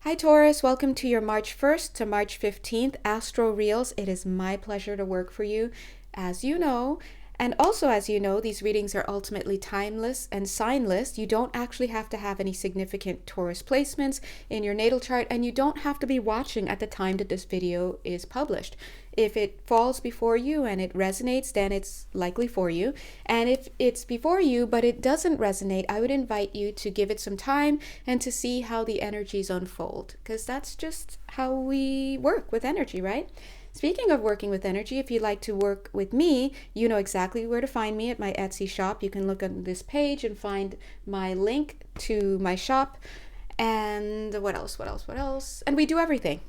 Hi Taurus, welcome to your March 1st to March 15th Astro Reels. It is my pleasure to work for you, as you know. And also, as you know, these readings are ultimately timeless and signless. You don't actually have to have any significant Taurus placements in your natal chart, and you don't have to be watching at the time that this video is published. If it falls before you and it resonates, then it's likely for you. And if it's before you but it doesn't resonate, I would invite you to give it some time and to see how the energies unfold, because that's just how we work with energy, right? Speaking of working with energy, if you'd like to work with me, you know exactly where to find me at my Etsy shop. You can look on this page and find my link to my shop. And what else? And we do everything,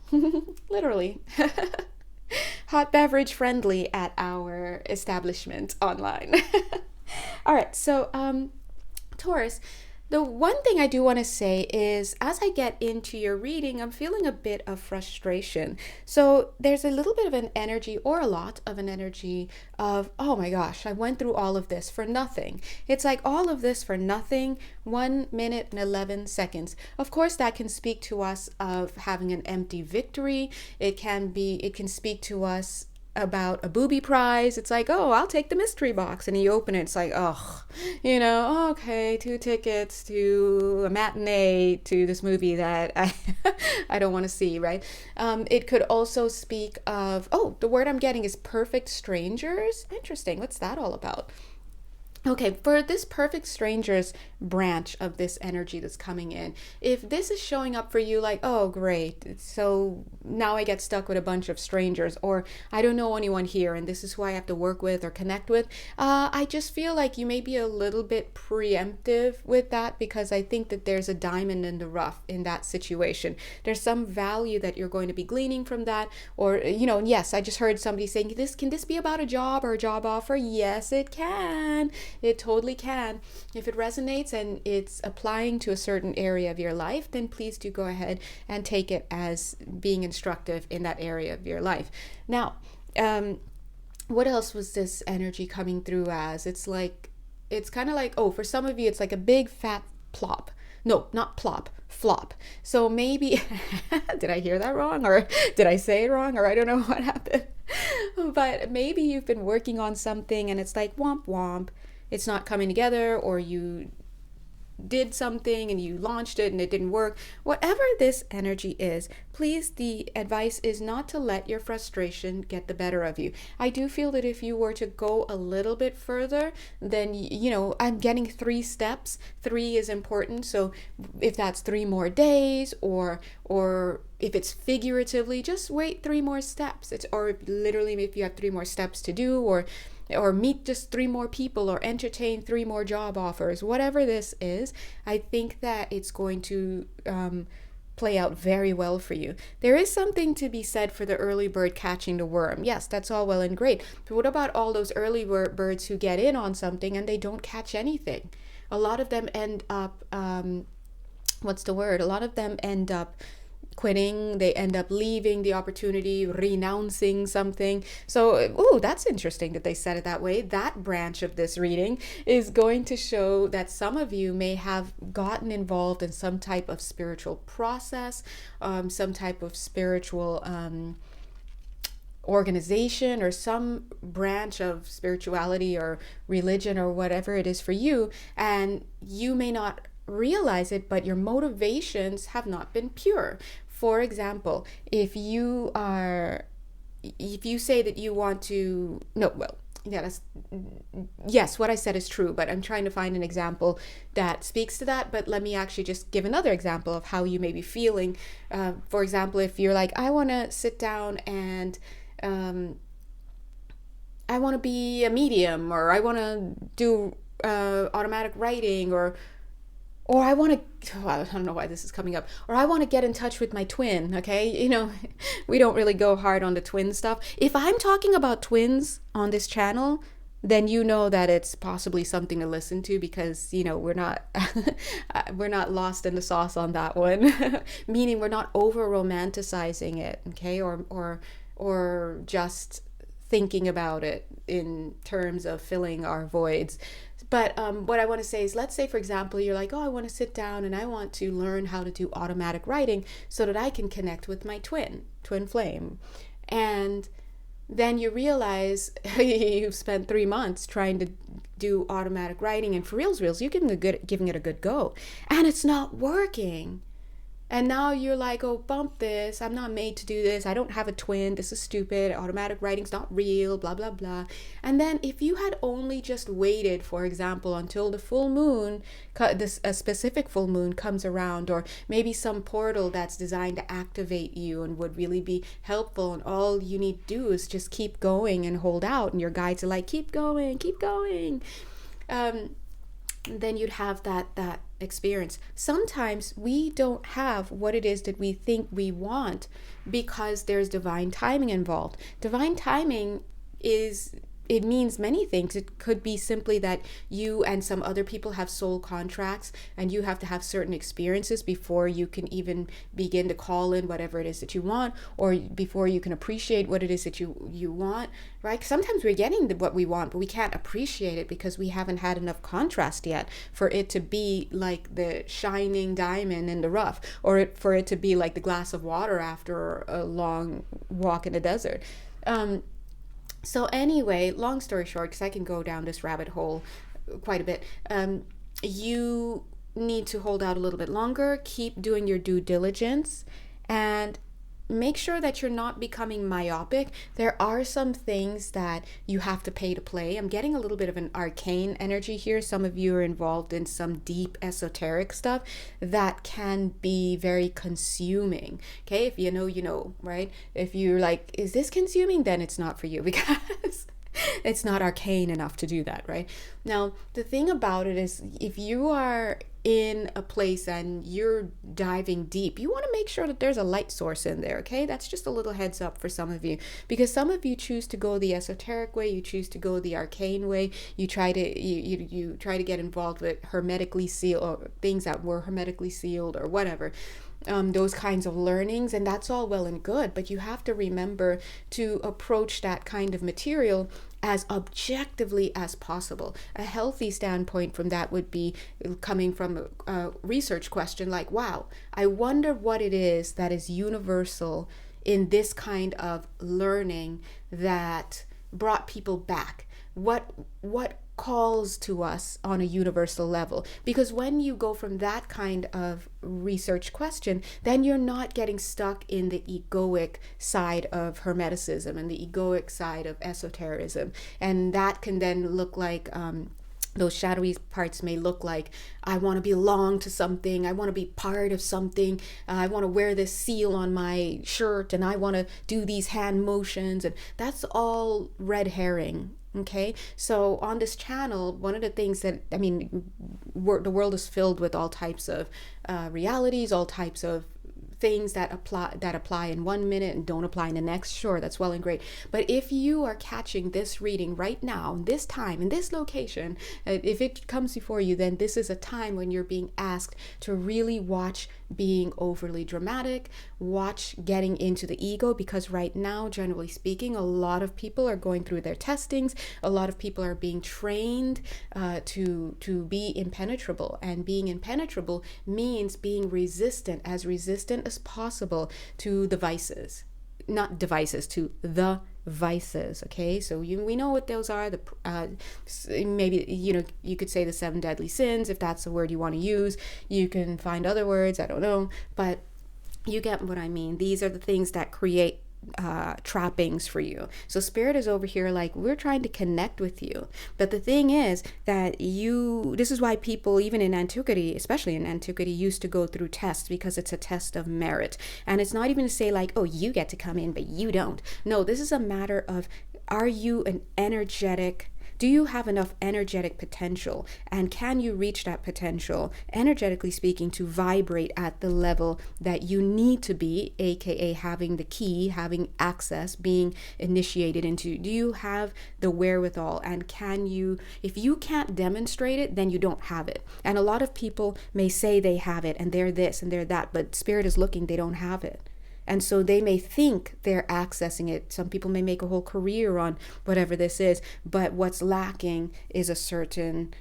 literally. Hot beverage friendly at our establishment online. All right, so Taurus, the one thing I do want to say is as I get into your reading, I'm feeling a bit of frustration. So there's a little bit of an energy, or a lot of an energy of, oh my gosh, I went through all of this for nothing. It's like all of this for nothing, 1 minute and 11 seconds. Of course, that can speak to us of having an empty victory. It can speak to us about a booby prize. It's like, oh, I'll take the mystery box, and you open it, it's like, oh, okay, 2 tickets to a matinee to this movie that I don't want to see, right? It could also speak of, oh, the word I'm getting is perfect strangers. Interesting. What's that all about? Okay, for this perfect strangers branch of this energy that's coming in, if this is showing up for you like, oh, great, so now I get stuck with a bunch of strangers, or I don't know anyone here and this is who I have to work with or connect with, I just feel like you may be a little bit preemptive with that, because I think that there's a diamond in the rough in that situation. There's some value that you're going to be gleaning from that, or, yes, I just heard somebody saying, can this be about a job or a job offer? Yes, it can. It totally can. If it resonates and it's applying to a certain area of your life, then please do go ahead and take it as being instructive in that area of your life. Now, what else was this energy coming through as? It's kind of like, for some of you, it's like a big fat plop. No, not plop, flop. So maybe, did I hear that wrong? Or did I say it wrong? Or I don't know what happened. But maybe you've been working on something and it's like womp womp. It's not coming together, or you did something and you launched it and it didn't work. Whatever this energy is, please, the advice is not to let your frustration get the better of you. I do feel that if you were to go a little bit further, then, I'm getting 3 steps. 3 is important. So if that's 3 more days, or if it's figuratively, just wait 3 more steps. Or literally, if you have 3 more steps to do, or meet just 3 more people, or entertain 3 more job offers, whatever this is, I think that it's going to play out very well for you. There is something to be said for the early bird catching the worm. Yes, that's all well and great. But what about all those early birds who get in on something and they don't catch anything? A lot of them end up, A lot of them end up quitting. They end up leaving the opportunity, renouncing something. So, that's interesting that they said it that way. That branch of this reading is going to show that some of you may have gotten involved in some type of spiritual process, some type of spiritual organization, or some branch of spirituality or religion or whatever it is for you, and you may not realize it, but your motivations have not been pure. For example, if you say that you want to, yes, what I said is true, but I'm trying to find an example that speaks to that. But let me actually just give another example of how you may be feeling. For example, if you're like, I want to sit down and I want to be a medium, or I want to do automatic writing, or I want to, I don't know why this is coming up, or I want to get in touch with my twin, okay? We don't really go hard on the twin stuff. If I'm talking about twins on this channel, then you know that it's possibly something to listen to, because, we're not, we're not lost in the sauce on that one, meaning we're not over romanticizing it, okay? Or just thinking about it in terms of filling our voids. But what I want to say is, let's say, for example, you're like, oh, I want to sit down and I want to learn how to do automatic writing so that I can connect with my twin flame. And then you realize you've spent 3 months trying to do automatic writing, and for reals, you're giving it a good go, and it's not working. And now you're like, oh, bump this. I'm not made to do this. I don't have a twin. This is stupid. Automatic writing's not real, blah, blah, blah. And then if you had only just waited, for example, until the full moon, a specific full moon comes around, or maybe some portal that's designed to activate you and would really be helpful, and all you need to do is just keep going and hold out, and your guides are like, keep going, then you'd have that experience. Sometimes we don't have what it is that we think we want because there's divine timing involved. Divine timing it means many things. It could be simply that you and some other people have soul contracts, and you have to have certain experiences before you can even begin to call in whatever it is that you want, or before you can appreciate what it is that you want, right? Sometimes we're getting what we want, but we can't appreciate it because we haven't had enough contrast yet for it to be like the shining diamond in the rough, or for it to be like the glass of water after a long walk in the desert. So anyway, long story short, because I can go down this rabbit hole quite a bit, you need to hold out a little bit longer, keep doing your due diligence, and make sure that you're not becoming myopic. There are some things that you have to pay to play. I'm getting a little bit of an arcane energy here. Some of you are involved in some deep esoteric stuff that can be very consuming. Okay, if you know, you know, right? If you're like, is this consuming? Then it's not for you, because it's not arcane enough to do that, right? Now, the thing about it is, if you are in a place and you're diving deep, you want to make sure that there's a light source in there, okay? That's just a little heads up for some of you, because some of you choose to go the esoteric way, you choose to go the arcane way, you try to get involved with hermetically sealed, or things that were hermetically sealed, or whatever. Those kinds of learnings, and that's all well and good, but you have to remember to approach that kind of material as objectively as possible. A healthy standpoint from that would be coming from a research question like, wow, I wonder what it is that is universal in this kind of learning that brought people back. What calls to us on a universal level? Because when you go from that kind of research question, then you're not getting stuck in the egoic side of hermeticism and the egoic side of esotericism. And that can then look like those shadowy parts may look like, I want to belong to something, I want to be part of something, I want to wear this seal on my shirt, and I want to do these hand motions, and that's all red herring. Okay, so on this channel, one of the things that, I mean, the world is filled with all types of realities, all types of things that apply in 1 minute and don't apply in the next. Sure, that's well and great. But if you are catching this reading right now, this time, in this location, if it comes before you, then this is a time when you're being asked to really watch being overly dramatic, watch getting into the ego, because right now, generally speaking, a lot of people are going through their testings. A lot of people are being trained to be impenetrable, and being impenetrable means being resistant as possible to the vices, not devices, to the vices. Okay, so we know what those are. Maybe you could say the 7 deadly sins, if that's the word you want to use. You can find other words, I don't know, but you get what I mean. These are the things that create trappings for you. So spirit is over here like, we're trying to connect with you, but the thing is that this is why people, even in antiquity, especially in antiquity, used to go through tests, because it's a test of merit. And it's not even to say like, oh, you get to come in but you don't. No, this is a matter of, are you an energetic, do you have enough energetic potential, and can you reach that potential, energetically speaking, to vibrate at the level that you need to be, aka having the key, having access, being initiated into? Do you have the wherewithal, and can you, if you can't demonstrate it, then you don't have it. And a lot of people may say they have it and they're this and they're that, but spirit is looking, they don't have it. And so they may think they're accessing it. Some people may make a whole career on whatever this is, but what's lacking is a certain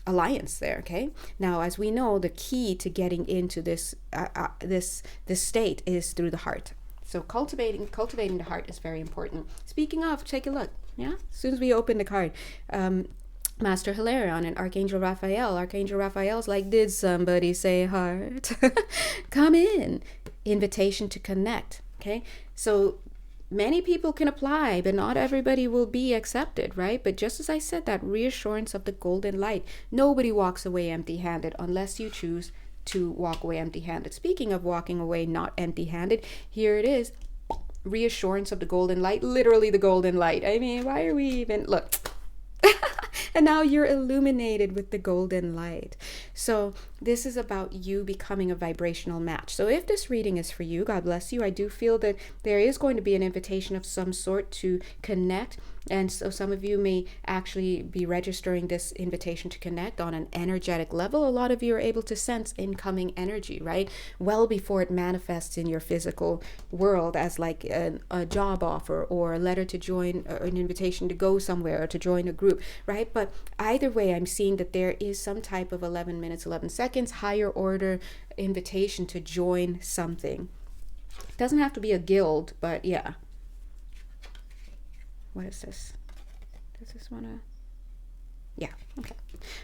alliance there. Okay. Now, as we know, the key to getting into this state is through the heart. So cultivating the heart is very important. Speaking of, take a look. Yeah. As soon as we open the card, Master Hilarion and Archangel Raphael. Archangel Raphael's like, did somebody say heart? Come in. Invitation to connect. Okay. So many people can apply, but not everybody will be accepted, right? But just as I said, that reassurance of the golden light, nobody walks away empty-handed unless you choose to walk away empty-handed. Speaking of walking away not empty-handed, here it is. Reassurance of the golden light, literally the golden light. I mean, why are we even, look. And now you're illuminated with the golden light. So this is about you becoming a vibrational match. So if this reading is for you, God bless you. I do feel that there is going to be an invitation of some sort to connect. And so some of you may actually be registering this invitation to connect on an energetic level. A lot of you are able to sense incoming energy, right? Well before it manifests in your physical world as like a job offer or a letter to join, an invitation to go somewhere or to join a group, right? But either way, I'm seeing that there is some type of 11 minutes, 11 seconds, higher order invitation to join something. It doesn't have to be a guild, but yeah. What is this? Does this want to? Yeah, okay.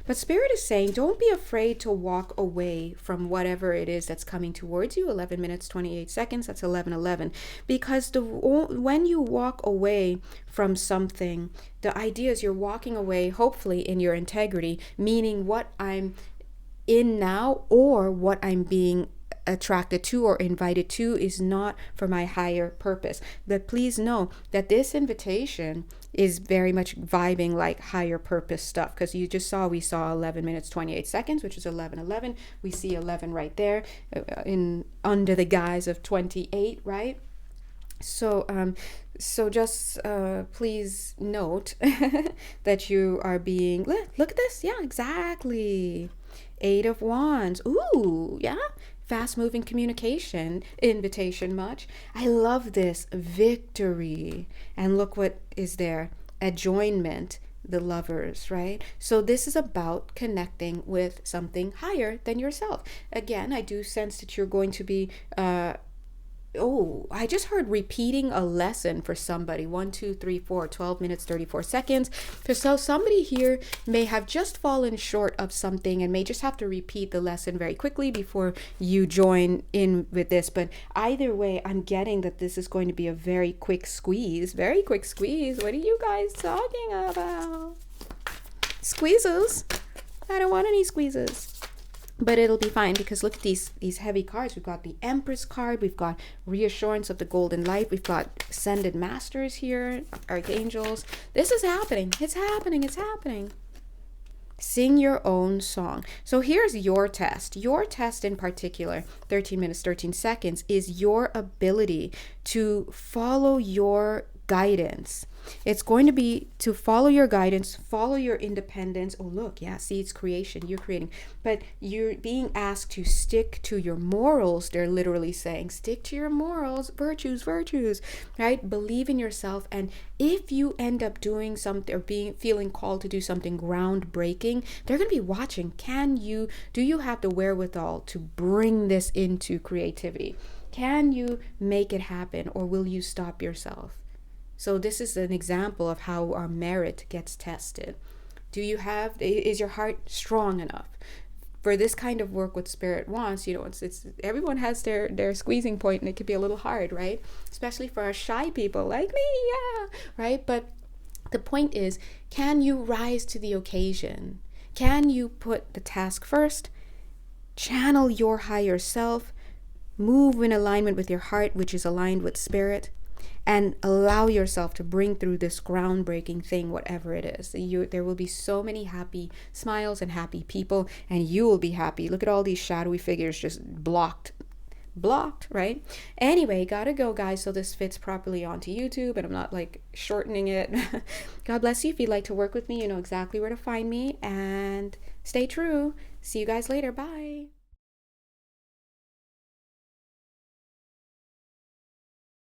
But Spirit is saying, don't be afraid to walk away from whatever it is that's coming towards you. 11 minutes, 28 seconds, that's 11:11. Because when you walk away from something, the idea is you're walking away, hopefully, in your integrity, meaning what I'm in now or what I'm being attracted to or invited to is not for my higher purpose. But please know that this invitation is very much vibing like higher purpose stuff, because you just saw, we saw 11 minutes 28 seconds, which is 11:11. We see 11 right there in under the guise of 28, right? So just please note that you are being, look at this. Yeah, exactly. 8 of Wands. Ooh, yeah. Fast moving communication, invitation much. I love this. Victory. And look what is there. Adjournment, the lovers, right? So this is about connecting with something higher than yourself. Again, I do sense that you're going to be I just heard repeating a lesson for somebody. 1, 2, 3, 4, 12 minutes, 34 seconds. So somebody here may have just fallen short of something and may just have to repeat the lesson very quickly before you join in with this. But either way, I'm getting that this is going to be a very quick squeeze. Very quick squeeze. What are you guys talking about? Squeezes? I don't want any squeezes. But it'll be fine, because look at these heavy cards. We've got the Empress card. We've got reassurance of the golden light. We've got ascended masters here, archangels. This is happening. It's happening. It's happening. Sing your own song. So here's your test. Your test in particular, 13 minutes, 13 seconds, is your ability to follow your guidance. It's going to be to follow your guidance, follow your independence. Oh, look, yeah, see, it's creation. You're creating. But you're being asked to stick to your morals. They're literally saying, stick to your morals, virtues, right? Believe in yourself. And if you end up doing something or feeling called to do something groundbreaking, they're going to be watching. Do you have the wherewithal to bring this into creativity? Can you make it happen, or will you stop yourself? So this is an example of how our merit gets tested. Is your heart strong enough for this kind of work? What Spirit wants, it's everyone has their squeezing point, and it can be a little hard, right? Especially for our shy people like me, yeah, right? But the point is, can you rise to the occasion? Can you put the task first, channel your higher self, move in alignment with your heart, which is aligned with Spirit, and allow yourself to bring through this groundbreaking thing, whatever it is. There will be so many happy smiles and happy people, and you will be happy. Look at all these shadowy figures just blocked, right? Anyway, gotta go, guys, so this fits properly onto YouTube, and I'm not like shortening it. God bless you. If you'd like to work with me, you know exactly where to find me, and stay true. See you guys later. Bye.